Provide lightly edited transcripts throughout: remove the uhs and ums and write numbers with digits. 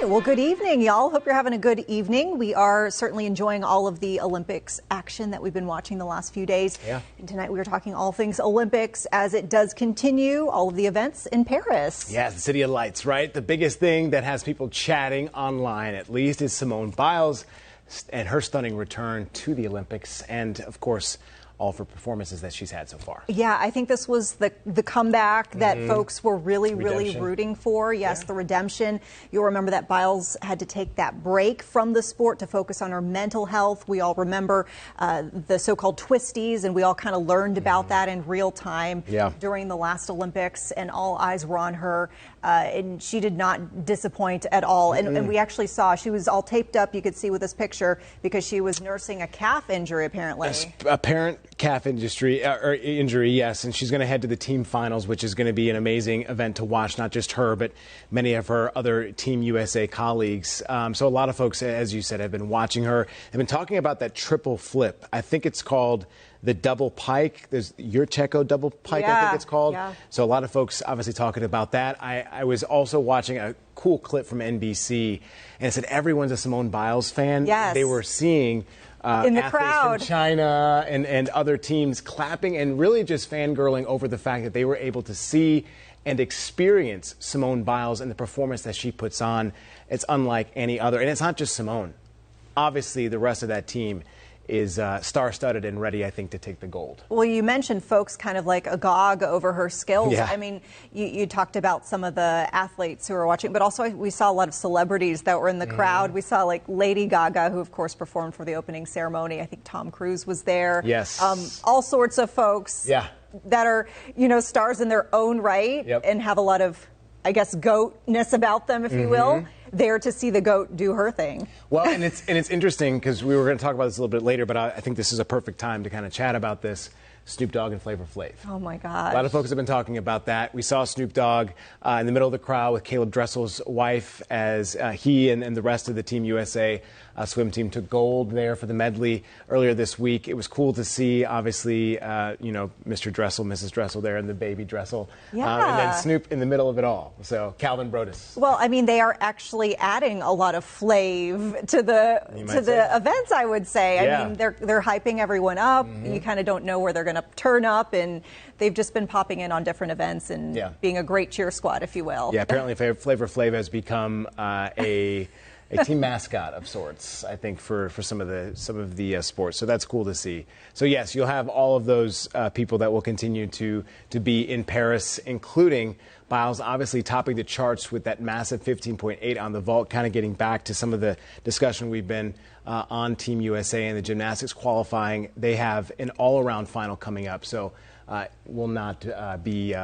Well, good evening, y'all. Hope you're having a good evening. We are certainly enjoying all of the Olympics action that we've been watching the last few days. Yeah. And tonight we are talking all things Olympics as it does continue, all of the events in Paris. Yeah, the City of Lights, right? The biggest thing that has people chatting online, at least, is Simone Biles and her stunning return to the Olympics. And, of course, all for performances that she's had so far. Yeah, I think this was the comeback that folks were really rooting for. Yes, the redemption. You'll remember that Biles had to take that break from the sport to focus on her mental health. We all remember the so-called twisties, and we all kind of learned about that in real time during the last Olympics, and all eyes were on her. And she did not disappoint at all. And we actually saw she was all taped up, you could see with this picture, because she was nursing a calf injury, apparently. Apparent calf injury, yes, and she's going to head to the team finals, which is going to be an amazing event to watch, not just her, but many of her other Team USA colleagues. So a lot of folks, as you said, have been watching her. Have been talking about that triple flip. I think it's called the double pike. There's your Checo double pike, I think it's called. Yeah. So a lot of folks obviously talking about that. I was also watching a cool clip from NBC, and it said everyone's a Simone Biles fan. Yes. They were seeing in the athletes crowd from China and other teams clapping and really just fangirling over the fact that they were able to see and experience Simone Biles and the performance that she puts on. It's unlike any other. And it's not just Simone. Obviously, the rest of that team is star-studded and ready, I think, to take the gold. Well, you mentioned folks kind of like agog over her skills. Yeah. I mean, you talked about some of the athletes who were watching, but also we saw a lot of celebrities that were in the crowd. We saw like Lady Gaga, who of course performed for the opening ceremony. I think Tom Cruise was there. Yes. All sorts of folks that are, you know, stars in their own right and have a lot of, I guess, goatness about them, if you will. There to see the GOAT do her thing. Well, and it's interesting because we were going to talk about this a little bit later, but I think this is a perfect time to kind of chat about this. Snoop Dogg and Flavor Flav. Oh, my God. A lot of folks have been talking about that. We saw Snoop Dogg in the middle of the crowd with Caleb Dressel's wife as he and the rest of the Team USA swim team took gold there for the medley earlier this week. It was cool to see, obviously, you know, Mr. Dressel, Mrs. Dressel there, and the baby Dressel. And then Snoop in the middle of it all. So, Calvin Brodus. Well, I mean, they are actually adding a lot of flav to the events, I would say. I mean, they're hyping everyone up. You kind of don't know where they're going to turn up, and they've just been popping in on different events and being a great cheer squad, if you will. Yeah, apparently Flavor Flav has become a team mascot of sorts, I think, for some of the sports. So that's cool to see. So yes, you'll have all of those people that will continue to be in Paris, including Biles, obviously topping the charts with that massive 15.8 on the vault, kind of getting back to some of the discussion we've been on Team USA and the gymnastics qualifying. They have an all-around final coming up, so will not be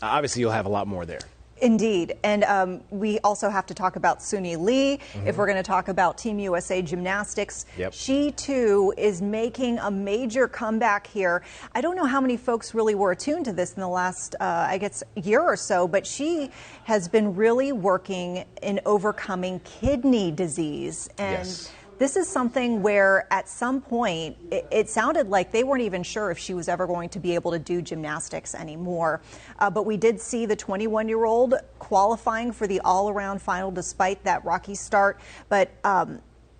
obviously you'll have a lot more there. Indeed. And we also have to talk about Simone Lee if we're going to talk about Team USA gymnastics. She, too, is making a major comeback here. I don't know how many folks really were attuned to this in the last, I guess, year or so, but she has been really working in overcoming kidney disease. And this is something where at some point it sounded like they weren't even sure if she was ever going to be able to do gymnastics anymore. But we did see the 21-year-old qualifying for the all-around final despite that rocky start. But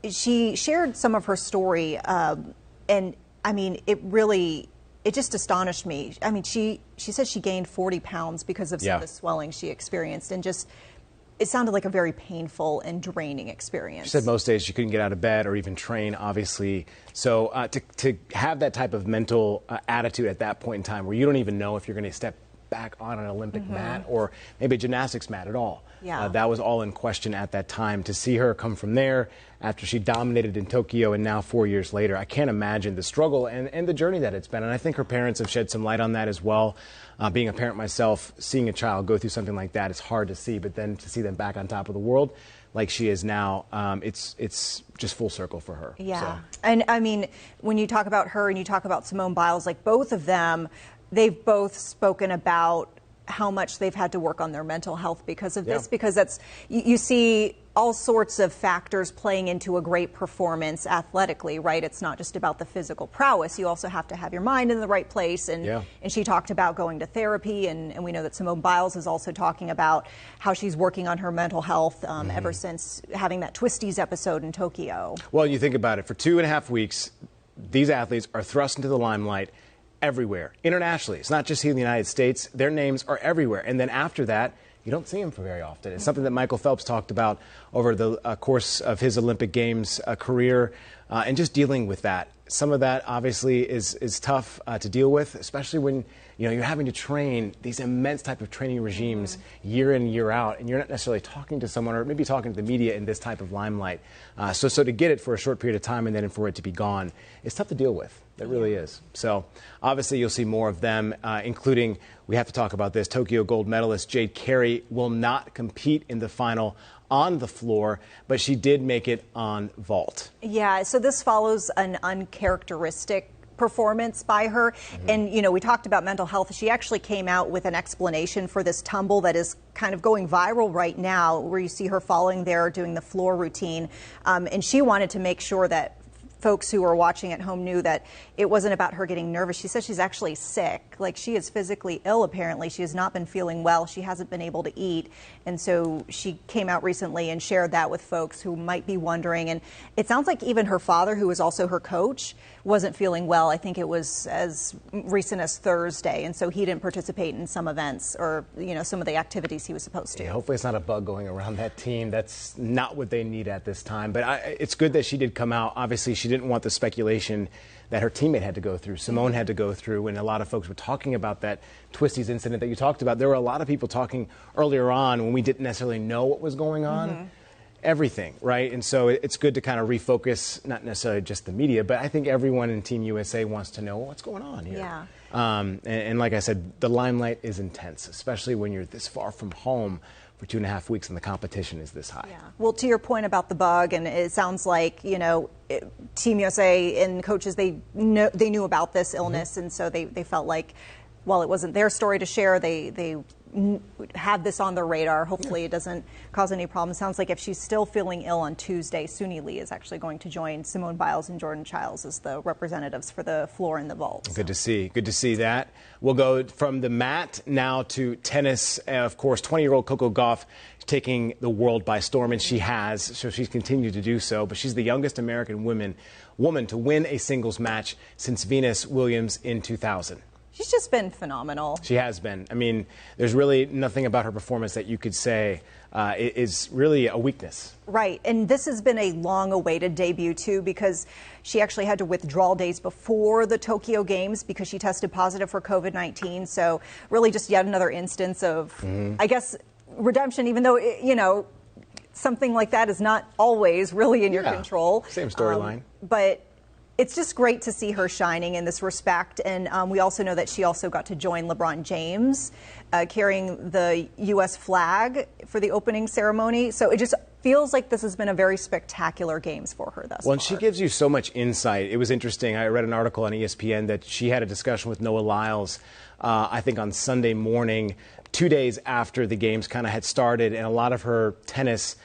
she shared some of her story. And I mean, it just astonished me. I mean, she said she gained 40 pounds because of some of the swelling she experienced, and just it sounded like a very painful and draining experience. She said most days she couldn't get out of bed or even train, obviously. So to have that type of mental attitude at that point in time where you don't even know if you're going to step back on an Olympic mat or maybe a gymnastics mat at all. That was all in question at that time. To see her come from there after she dominated in Tokyo and now 4 years later, I can't imagine the struggle and the journey that it's been. And I think her parents have shed some light on that as well. Being a parent myself, seeing a child go through something like that is hard to see, but then to see them back on top of the world like she is now, it's just full circle for her. So. And I mean, when you talk about her and you talk about Simone Biles, like both of them, they've both spoken about how much they've had to work on their mental health because of this, because that's, you see all sorts of factors playing into a great performance athletically, right? It's not just about the physical prowess. You also have to have your mind in the right place. And she talked about going to therapy, and we know that Simone Biles is also talking about how she's working on her mental health ever since having that Twisties episode in Tokyo. Well, you think about it, for 2.5 weeks, these athletes are thrust into the limelight everywhere, internationally. It's not just here in the United States. Their names are everywhere. And then after that, you don't see them for very often. It's something that Michael Phelps talked about over the course of his Olympic Games career, and just dealing with that. Some of that obviously is tough to deal with, especially when you're having to train these immense type of training regimes year in, year out, and you're not necessarily talking to someone or maybe talking to the media in this type of limelight. So to get it for a short period of time and then for it to be gone, it's tough to deal with. It really is. So obviously you'll see more of them, including, we have to talk about this, Tokyo gold medalist Jade KY will not compete in the final on the floor, but she did make it on vault. Yeah, so this follows an uncharacteristic performance by her. And, we talked about mental health. She actually came out with an explanation for this tumble that is kind of going viral right now, where you see her falling there doing the floor routine. And she wanted to make sure that folks who were watching at home knew that it wasn't about her getting nervous. She says she's actually sick. Like, she is physically ill, apparently. She has not been feeling well. She hasn't been able to eat. And so she came out recently and shared that with folks who might be wondering. And it sounds like even her father, who is also her coach, wasn't feeling well. I think it was as recent as Thursday. And so he didn't participate in some events or, some of the activities he was supposed to. Yeah, hopefully it's not a bug going around that team. That's not what they need at this time. But it's good that she did come out. Obviously, she didn't want the speculation that her teammate had to go through, Simone had to go through, and a lot of folks were talking about that Twisties incident that you talked about. There were a lot of people talking earlier on when we didn't necessarily know what was going on. Everything, right? And so it's good to kind of refocus, not necessarily just the media, but I think everyone in Team USA wants to know what's going on here. Yeah. And like I said, the limelight is intense, especially when you're this far from home for 2.5 weeks and the competition is this high. Yeah. Well, to your point about the bug, and it sounds like, Team USA and coaches, they knew about this illness, and so they felt like, while it wasn't their story to share, they have this on their radar. Hopefully it doesn't cause any problems. Sounds like if she's still feeling ill on Tuesday, Simone Lee is actually going to join Simone Biles and Jordan Childs as the representatives for the floor and the vault. Good to see. Good to see that. We'll go from the mat now to tennis. Of course, 20-year-old Coco Gauff taking the world by storm, and she has, so she's continued to do so. But she's the youngest American woman to win a singles match since Venus Williams in 2000. She's just been phenomenal. She has been. I mean, there's really nothing about her performance that you could say is really a weakness. Right. And this has been a long-awaited debut, too, because she actually had to withdraw days before the Tokyo Games because she tested positive for COVID-19. So really just yet another instance of, I guess, redemption, even though, something like that is not always really in your control. Same storyline. But it's just great to see her shining in this respect. And we also know that she also got to join LeBron James carrying the U.S. flag for the opening ceremony. So it just feels like this has been a very spectacular games for her thus far. Well, and she gives you so much insight. It was interesting. I read an article on ESPN that she had a discussion with Noah Lyles, I think on Sunday morning, 2 days after the games kind of had started, and a lot of her tennis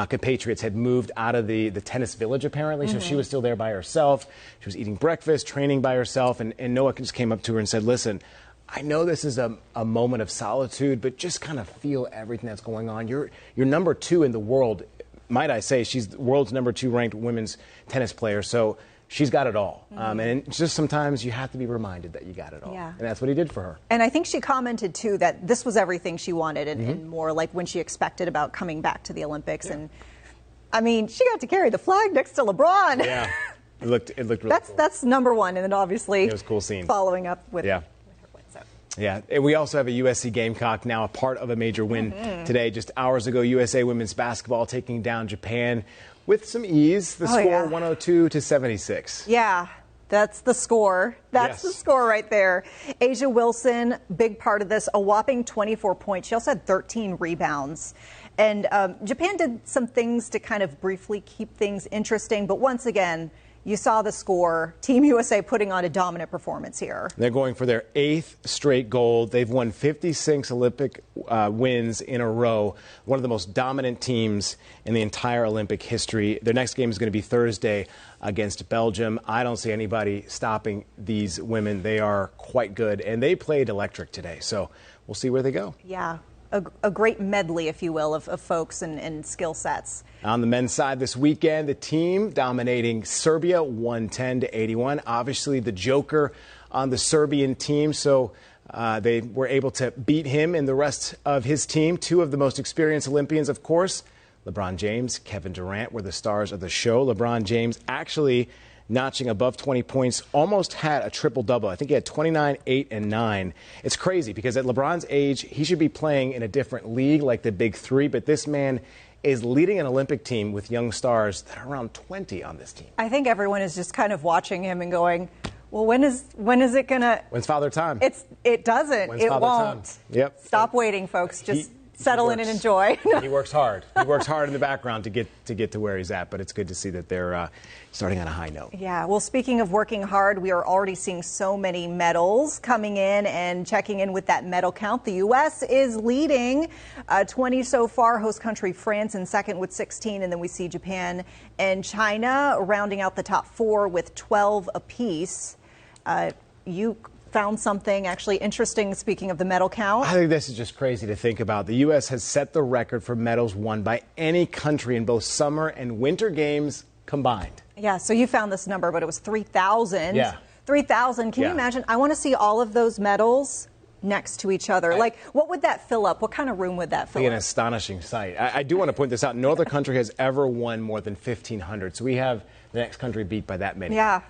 compatriots had moved out of the tennis village, apparently. So she was still there by herself. She was eating breakfast, training by herself. And Noah just came up to her and said, listen, I know this is a moment of solitude, but just kind of feel everything that's going on. You're number 2 in the world. Might I say, she's the world's number 2 ranked women's tennis player. So she's got it all. And just sometimes you have to be reminded that you got it all. Yeah. And that's what he did for her. And I think she commented, too, that this was everything she wanted and more like when she expected about coming back to the Olympics. Yeah. And, I mean, she got to carry the flag next to LeBron. Yeah. It looked really cool. That's number one. And then obviously it was a cool scene. Following up with her win. So. Yeah, and we also have a USC Gamecock now, a part of a major win today. Just hours ago, USA women's basketball taking down Japan with some ease. The score 102-76. Yeah, that's the score. That's the score right there. Asia Wilson, big part of this, a whopping 24 points. She also had 13 rebounds. And Japan did some things to kind of briefly keep things interesting. But once again, You saw the score. Team USA putting on a dominant performance here. They're going for their 8th straight gold. They've won 56 Olympic wins in a row. One of the most dominant teams in the entire Olympic history. Their next game is going to be Thursday against Belgium. I don't see anybody stopping these women. They are quite good, and they played electric today. So we'll see where they go. Yeah. A great medley, if you will, of folks and skill sets. On the men's side this weekend, the team dominating Serbia 110-81. Obviously, the joker on the Serbian team, so they were able to beat him and the rest of his team. Two of the most experienced Olympians, of course, LeBron James, Kevin Durant were the stars of the show. LeBron James actually notching above 20 points, almost had a triple-double. I think he had 29, 8, and 9. It's crazy because at LeBron's age, he should be playing in a different league like the Big Three, but this man is leading an Olympic team with young stars that are around 20 on this team. I think everyone is just kind of watching him and going, well, when is it going to... When's Father Time? It doesn't. When's it Father won't. Time? Yep. Stop waiting, folks. Just settle in and enjoy. He works hard. He works hard in the background to get to where he's at, but it's good to see that they're starting on a high note. Yeah, well, speaking of working hard, we are already seeing so many medals coming in and checking in with that medal count. The U.S. is leading 20 so far, host country France in second with 16, and then we see Japan and China rounding out the top 4 with 12 apiece. You found something actually interesting, speaking of the medal count. I think this is just crazy to think about. The U.S. has set the record for medals won by any country in both summer and winter games combined. Yeah, so you found this number, but it was 3,000. Yeah. 3,000. Can you imagine? I want to see all of those medals next to each other. Like, what would that fill up? What kind of room would that fill up? An astonishing sight. I do want to point this out. No other country has ever won more than 1,500. So we have the next country beat by that many. Yeah.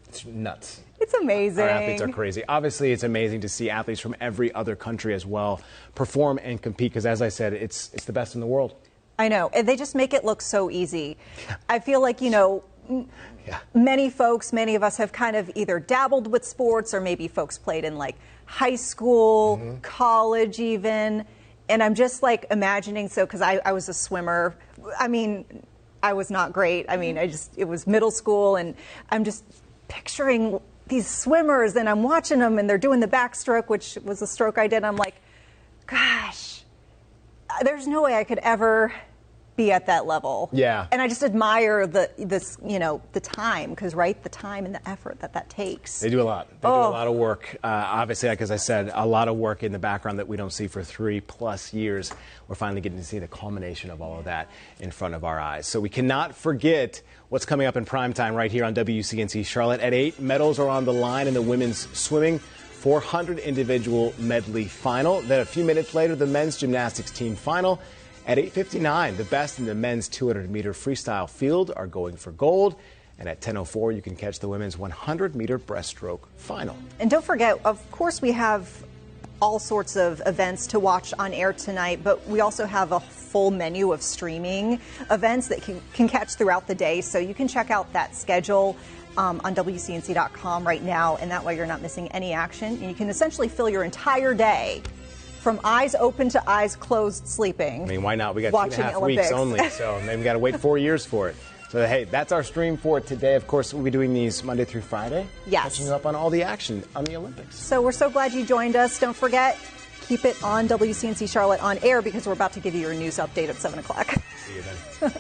It's nuts. It's amazing. Our athletes are crazy. Obviously, it's amazing to see athletes from every other country as well perform and compete because, as I said, it's the best in the world. I know. And they just make it look so easy. I feel like, many of us have kind of either dabbled with sports or maybe folks played in like high school, college even. And I'm just like imagining, because I was a swimmer. I mean, I was not great. I mean, it was middle school and I'm just picturing these swimmers and I'm watching them and they're doing the backstroke, which was a stroke I did. And I'm like, gosh, there's no way I could ever be at that level. Yeah. And I just admire the time, because the time and the effort that takes. They do a lot. They do a lot of work. Obviously, like as I said, a lot of work in the background that we don't see for 3+ years. We're finally getting to see the culmination of all of that in front of our eyes. So we cannot forget what's coming up in prime time right here on WCNC Charlotte at 8. Medals are on the line in the women's swimming 400 individual medley final. Then a few minutes later, the men's gymnastics team final. At 8:59, the best in the men's 200-meter freestyle field are going for gold. And at 10:04, you can catch the women's 100-meter breaststroke final. And don't forget, of course, we have all sorts of events to watch on air tonight, but we also have a full menu of streaming events that can catch throughout the day. So you can check out that schedule on WCNC.com right now, and that way you're not missing any action. And you can essentially fill your entire day from eyes open to eyes closed sleeping. I mean, why not? We got watching 2.5 Olympics. weeks only, so maybe we got to wait 4 years for it. So, hey, that's our stream for today. Of course, we'll be doing these Monday through Friday. Yes. Catching you up on all the action on the Olympics. So we're so glad you joined us. Don't forget, keep it on WCNC Charlotte on air because we're about to give you your news update at 7 o'clock. See you then.